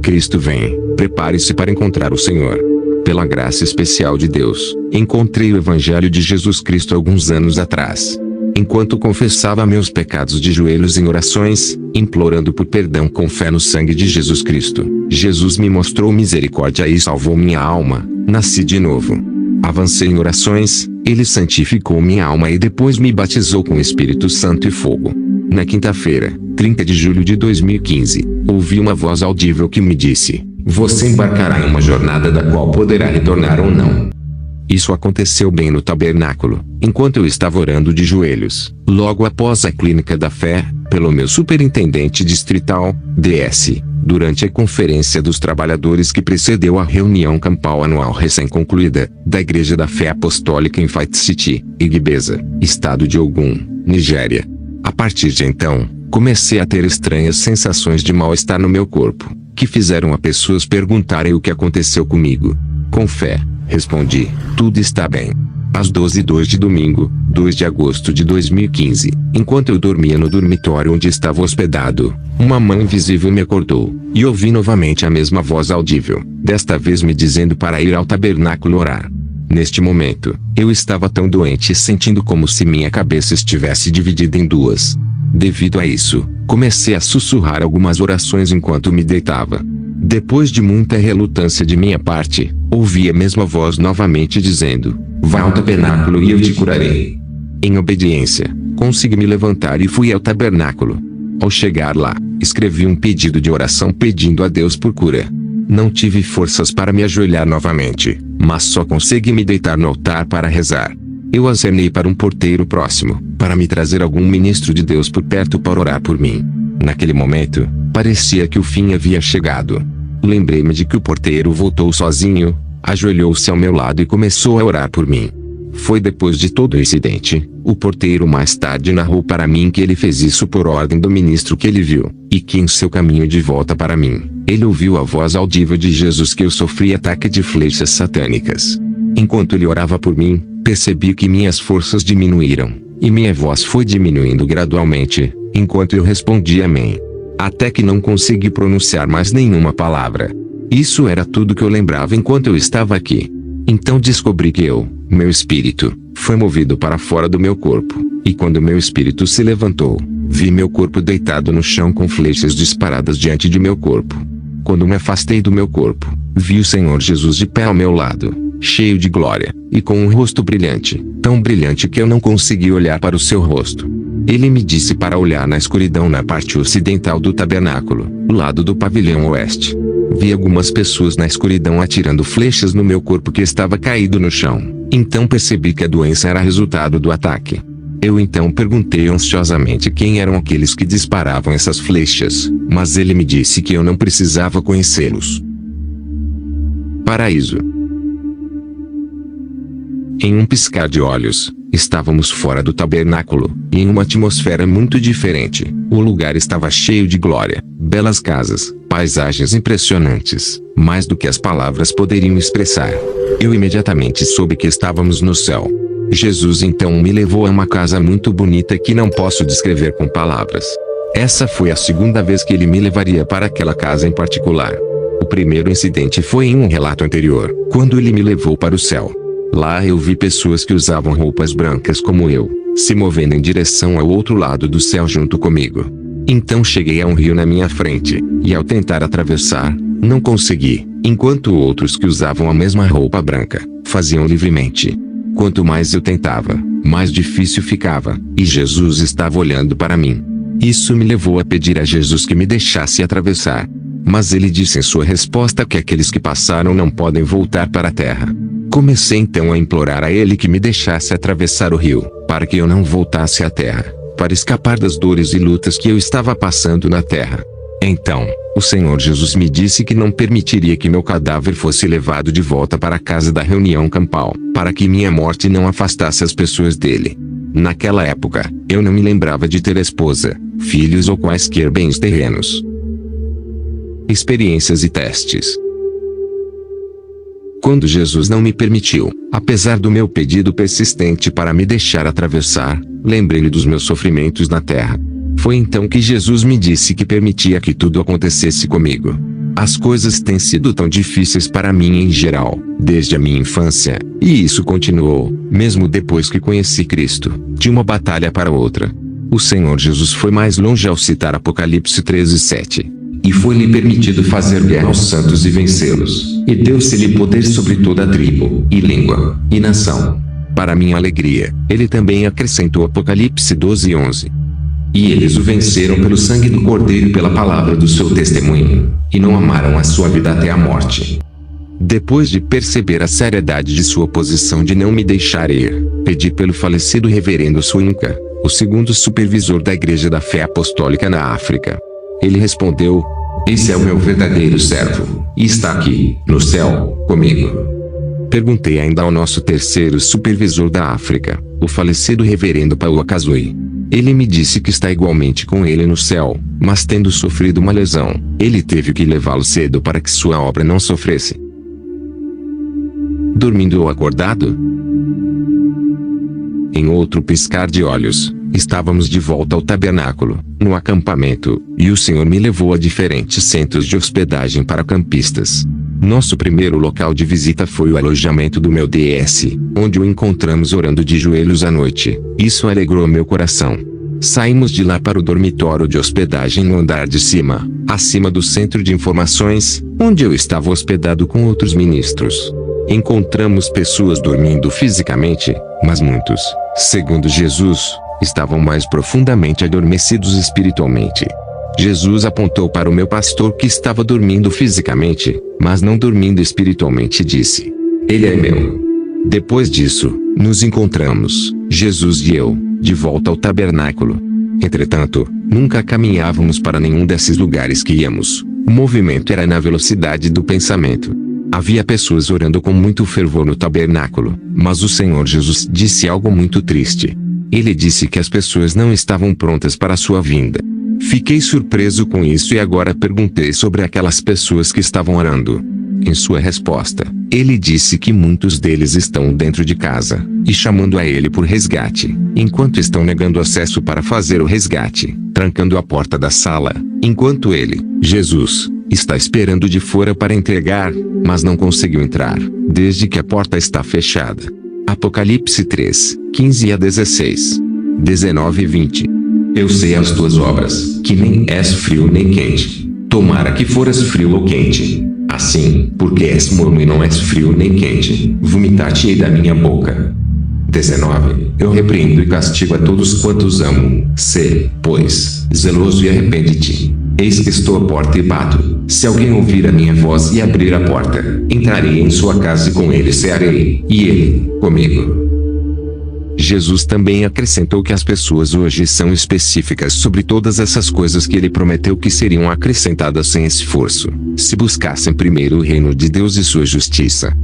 Cristo vem, prepare-se para encontrar o Senhor. Pela graça especial de Deus, encontrei o Evangelho de Jesus Cristo alguns anos atrás. Enquanto confessava meus pecados de joelhos em orações, implorando por perdão com fé no sangue de Jesus Cristo, Jesus me mostrou misericórdia e salvou minha alma. Nasci de novo. Avancei em orações, Ele santificou minha alma e depois me batizou com Espírito Santo e fogo. Na quinta-feira, 30 de julho de 2015, ouvi uma voz audível que me disse: "Você embarcará em uma jornada da qual poderá retornar ou não." Isso aconteceu bem no tabernáculo, enquanto eu estava orando de joelhos, logo após a Clínica da Fé, pelo meu superintendente distrital, DS, durante a Conferência dos Trabalhadores que precedeu a reunião campal anual recém-concluída, da Igreja da Fé Apostólica em Fight City, Igbeza, estado de Ogun, Nigéria. A partir de então, comecei a ter estranhas sensações de mal-estar no meu corpo, que fizeram a pessoas perguntarem o que aconteceu comigo. Com fé, respondi: "Tudo está bem." Às 12h02 de domingo, 2 de agosto de 2015, enquanto eu dormia no dormitório onde estava hospedado, uma mão invisível me acordou, e ouvi novamente a mesma voz audível, desta vez me dizendo para ir ao tabernáculo orar. Neste momento, eu estava tão doente e sentindo como se minha cabeça estivesse dividida em duas. Devido a isso, comecei a sussurrar algumas orações enquanto me deitava. Depois de muita relutância de minha parte, ouvi a mesma voz novamente dizendo: "Vá ao tabernáculo e eu te curarei." Em obediência, consegui me levantar e fui ao tabernáculo. Ao chegar lá, escrevi um pedido de oração pedindo a Deus por cura. Não tive forças para me ajoelhar novamente, mas só consegui me deitar no altar para rezar. Eu acenei para um porteiro próximo, para me trazer algum ministro de Deus por perto para orar por mim. Naquele momento, parecia que o fim havia chegado. Lembrei-me de que o porteiro voltou sozinho, ajoelhou-se ao meu lado e começou a orar por mim. Foi depois de todo o incidente, o porteiro mais tarde narrou para mim que ele fez isso por ordem do ministro que ele viu, e que em seu caminho de volta para mim, ele ouviu a voz audível de Jesus que eu sofria ataque de flechas satânicas. Enquanto ele orava por mim, percebi que minhas forças diminuíram, e minha voz foi diminuindo gradualmente, enquanto eu respondia amém. Até que não consegui pronunciar mais nenhuma palavra. Isso era tudo que eu lembrava enquanto eu estava aqui. Então descobri que meu espírito, foi movido para fora do meu corpo, e quando meu espírito se levantou, vi meu corpo deitado no chão com flechas disparadas diante de meu corpo. Quando me afastei do meu corpo, vi o Senhor Jesus de pé ao meu lado, cheio de glória, e com um rosto brilhante, tão brilhante que eu não consegui olhar para o seu rosto. Ele me disse para olhar na escuridão na parte ocidental do tabernáculo, o lado do pavilhão oeste. Vi algumas pessoas na escuridão atirando flechas no meu corpo que estava caído no chão. Então percebi que a doença era resultado do ataque. Eu então perguntei ansiosamente quem eram aqueles que disparavam essas flechas, mas ele me disse que eu não precisava conhecê-los. Paraíso. Em um piscar de olhos, estávamos fora do tabernáculo, e em uma atmosfera muito diferente. O lugar estava cheio de glória, belas casas, paisagens impressionantes, mais do que as palavras poderiam expressar. Eu imediatamente soube que estávamos no céu. Jesus então me levou a uma casa muito bonita que não posso descrever com palavras. Essa foi a segunda vez que ele me levaria para aquela casa em particular. O primeiro incidente foi em um relato anterior, quando ele me levou para o céu. Lá eu vi pessoas que usavam roupas brancas como eu, se movendo em direção ao outro lado do céu junto comigo. Então cheguei a um rio na minha frente, e ao tentar atravessar, não consegui, enquanto outros que usavam a mesma roupa branca, faziam livremente. Quanto mais eu tentava, mais difícil ficava, e Jesus estava olhando para mim. Isso me levou a pedir a Jesus que me deixasse atravessar. Mas ele disse em sua resposta que aqueles que passaram não podem voltar para a terra. Comecei então a implorar a ele que me deixasse atravessar o rio, para que eu não voltasse à terra, para escapar das dores e lutas que eu estava passando na terra. Então, o Senhor Jesus me disse que não permitiria que meu cadáver fosse levado de volta para a casa da reunião campal, para que minha morte não afastasse as pessoas dele. Naquela época, eu não me lembrava de ter esposa, filhos ou quaisquer bens terrenos. Experiências e testes. Quando Jesus não me permitiu, apesar do meu pedido persistente para me deixar atravessar, lembrei-lhe dos meus sofrimentos na terra. Foi então que Jesus me disse que permitia que tudo acontecesse comigo. As coisas têm sido tão difíceis para mim em geral, desde a minha infância, e isso continuou, mesmo depois que conheci Cristo, de uma batalha para outra. O Senhor Jesus foi mais longe ao citar Apocalipse 13:7. E foi-lhe permitido fazer guerra aos santos e vencê-los, e deu-se-lhe poder sobre toda a tribo, e língua, e nação. Para minha alegria, ele também acrescentou Apocalipse 12:11. E eles o venceram pelo sangue do Cordeiro e pela palavra do seu testemunho, e não amaram a sua vida até a morte. Depois de perceber a seriedade de sua posição de não me deixar ir, pedi pelo falecido reverendo Suinka, o segundo supervisor da Igreja da Fé Apostólica na África. Ele respondeu: "Esse é o meu verdadeiro servo, e está aqui, no céu, comigo." Perguntei ainda ao nosso terceiro supervisor da África, o falecido reverendo Paulo Akazui. Ele me disse que está igualmente com ele no céu, mas tendo sofrido uma lesão, ele teve que levá-lo cedo para que sua obra não sofresse. Dormindo ou acordado? Em outro piscar de olhos, estávamos de volta ao tabernáculo, no acampamento, e o Senhor me levou a diferentes centros de hospedagem para campistas. Nosso primeiro local de visita foi o alojamento do meu DS, onde o encontramos orando de joelhos à noite. Isso alegrou meu coração. Saímos de lá para o dormitório de hospedagem no andar de cima, acima do centro de informações, onde eu estava hospedado com outros ministros. Encontramos pessoas dormindo fisicamente, mas muitos, segundo Jesus, estavam mais profundamente adormecidos espiritualmente. Jesus apontou para o meu pastor que estava dormindo fisicamente, mas não dormindo espiritualmente, e disse: "Ele é meu." Depois disso, nos encontramos, Jesus e eu, de volta ao tabernáculo. Entretanto, nunca caminhávamos para nenhum desses lugares que íamos. O movimento era na velocidade do pensamento. Havia pessoas orando com muito fervor no tabernáculo, mas o Senhor Jesus disse algo muito triste. Ele disse que as pessoas não estavam prontas para a sua vinda. Fiquei surpreso com isso e agora perguntei sobre aquelas pessoas que estavam orando. Em sua resposta, ele disse que muitos deles estão dentro de casa, e chamando a ele por resgate, enquanto estão negando acesso para fazer o resgate, trancando a porta da sala, enquanto ele, Jesus, está esperando de fora para entregar, mas não conseguiu entrar, desde que a porta está fechada. Apocalipse 3:15-16, 19 e 20. Eu sei as tuas obras, que nem és frio nem quente. Tomara que foras frio ou quente. Assim, porque és morno e não és frio nem quente, vomitar-te-ei da minha boca. 19. Eu repreendo e castigo a todos quantos amo. Sê, pois, zeloso e arrepende-te. Eis que estou à porta e bato. Se alguém ouvir a minha voz e abrir a porta, entrarei em sua casa e com ele cearei, e ele, comigo. Jesus também acrescentou que as pessoas hoje são específicas sobre todas essas coisas que ele prometeu que seriam acrescentadas sem esforço, se buscassem primeiro o reino de Deus e sua justiça.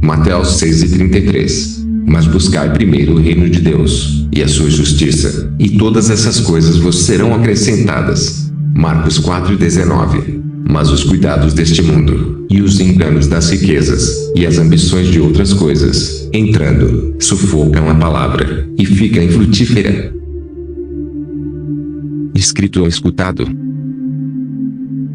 Mateus 6:33. Mas buscai primeiro o reino de Deus, e a sua justiça, e todas essas coisas vos serão acrescentadas. Marcos 4:19. Mas os cuidados deste mundo, e os enganos das riquezas, e as ambições de outras coisas, entrando, sufocam a palavra, e fica infrutífera. Escrito ou escutado?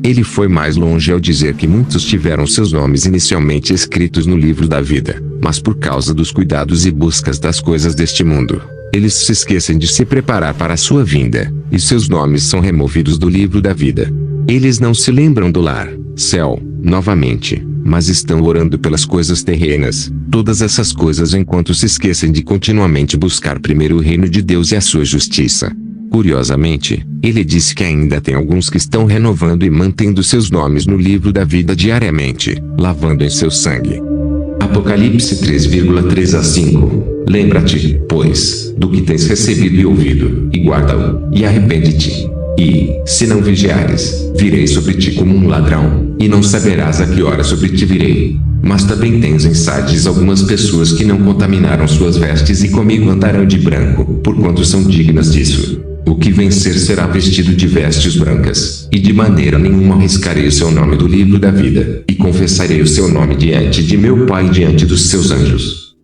Ele foi mais longe ao dizer que muitos tiveram seus nomes inicialmente escritos no livro da vida, mas por causa dos cuidados e buscas das coisas deste mundo, eles se esquecem de se preparar para a sua vinda, e seus nomes são removidos do livro da vida. Eles não se lembram do lar, céu, novamente, mas estão orando pelas coisas terrenas, todas essas coisas enquanto se esquecem de continuamente buscar primeiro o reino de Deus e a sua justiça. Curiosamente, ele disse que ainda tem alguns que estão renovando e mantendo seus nomes no livro da vida diariamente, lavando em seu sangue. Apocalipse 3:3-5. Lembra-te, pois, do que tens recebido e ouvido, e guarda-o, e arrepende-te. E, se não vigiares, virei sobre ti como um ladrão, e não saberás a que hora sobre ti virei. Mas também tens em Sardes algumas pessoas que não contaminaram suas vestes e comigo andarão de branco, porquanto são dignas disso. O que vencer será vestido de vestes brancas, e de maneira nenhuma arriscarei o seu nome do livro da vida, e confessarei o seu nome diante de meu Pai e diante dos seus anjos.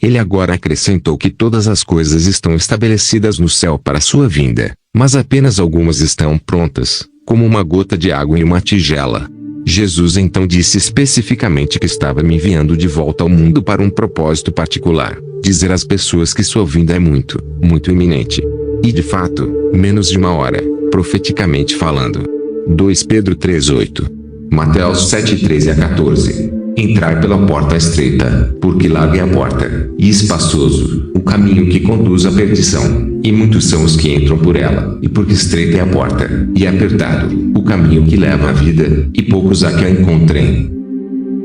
Ele agora acrescentou que todas as coisas estão estabelecidas no céu para sua vinda, mas apenas algumas estão prontas, como uma gota de água em uma tigela. Jesus então disse especificamente que estava me enviando de volta ao mundo para um propósito particular, dizer às pessoas que sua vinda é muito, muito iminente. E de fato, menos de uma hora, profeticamente falando. 2 Pedro 3:8. Mateus 7:13-14. Entrar pela porta estreita, porque larga é a porta, e espaçoso, o caminho que conduz à perdição, e muitos são os que entram por ela, e porque estreita é a porta, e apertado, o caminho que leva à vida, e poucos há que a encontrem.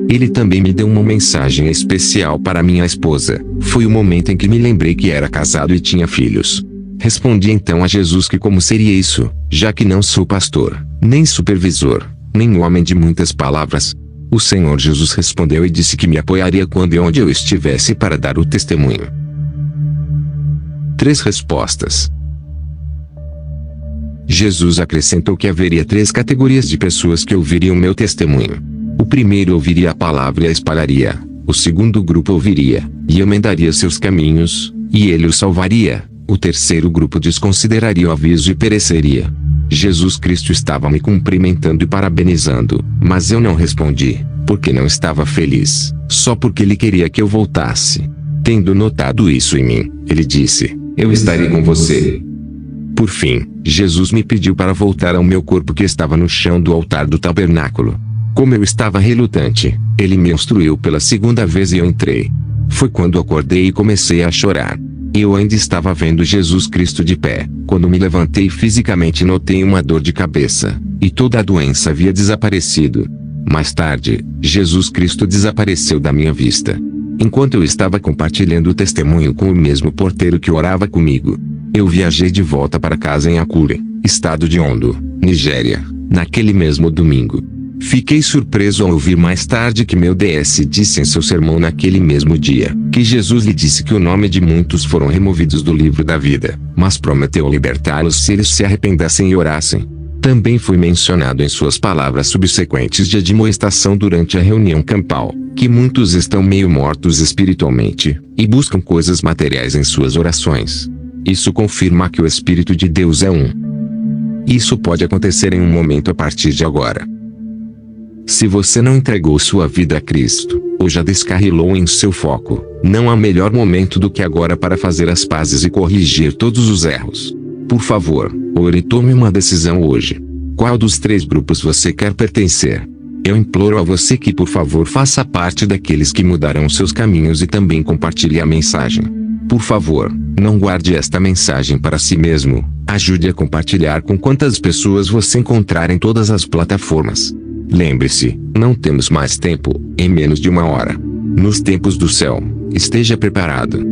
Ele também me deu uma mensagem especial para minha esposa. Foi o momento em que me lembrei que era casado e tinha filhos. Respondi então a Jesus que como seria isso, já que não sou pastor, nem supervisor, nem homem de muitas palavras. O Senhor Jesus respondeu e disse que me apoiaria quando e onde eu estivesse para dar o testemunho. 3 respostas. Jesus acrescentou que haveria 3 categorias de pessoas que ouviriam meu testemunho. O primeiro ouviria a palavra e a espalharia. O segundo grupo ouviria, e emendaria seus caminhos, e ele os salvaria. O terceiro grupo desconsideraria o aviso e pereceria. Jesus Cristo estava me cumprimentando e parabenizando, mas eu não respondi, porque não estava feliz, só porque ele queria que eu voltasse. Tendo notado isso em mim, ele disse: "Eu estarei com você." Por fim, Jesus me pediu para voltar ao meu corpo que estava no chão do altar do tabernáculo. Como eu estava relutante, ele me instruiu pela segunda vez e eu entrei. Foi quando acordei e comecei a chorar. Eu ainda estava vendo Jesus Cristo de pé. Quando me levantei fisicamente notei uma dor de cabeça, e toda a doença havia desaparecido. Mais tarde, Jesus Cristo desapareceu da minha vista. Enquanto eu estava compartilhando o testemunho com o mesmo porteiro que orava comigo, eu viajei de volta para casa em Akure, estado de Ondo, Nigéria, naquele mesmo domingo. Fiquei surpreso ao ouvir mais tarde que meu DS disse em seu sermão naquele mesmo dia, que Jesus lhe disse que o nome de muitos foram removidos do livro da vida, mas prometeu libertá-los se eles se arrependessem e orassem. Também foi mencionado em suas palavras subsequentes de admoestação durante a reunião campal, que muitos estão meio mortos espiritualmente, e buscam coisas materiais em suas orações. Isso confirma que o Espírito de Deus é um. Isso pode acontecer em um momento a partir de agora. Se você não entregou sua vida a Cristo, ou já descarrilou em seu foco, não há melhor momento do que agora para fazer as pazes e corrigir todos os erros. Por favor, ore e tome uma decisão hoje. Qual dos 3 grupos você quer pertencer? Eu imploro a você que por favor faça parte daqueles que mudarão seus caminhos e também compartilhe a mensagem. Por favor, não guarde esta mensagem para si mesmo, ajude a compartilhar com quantas pessoas você encontrar em todas as plataformas. Lembre-se, não temos mais tempo, em menos de uma hora. Nos tempos do céu, esteja preparado.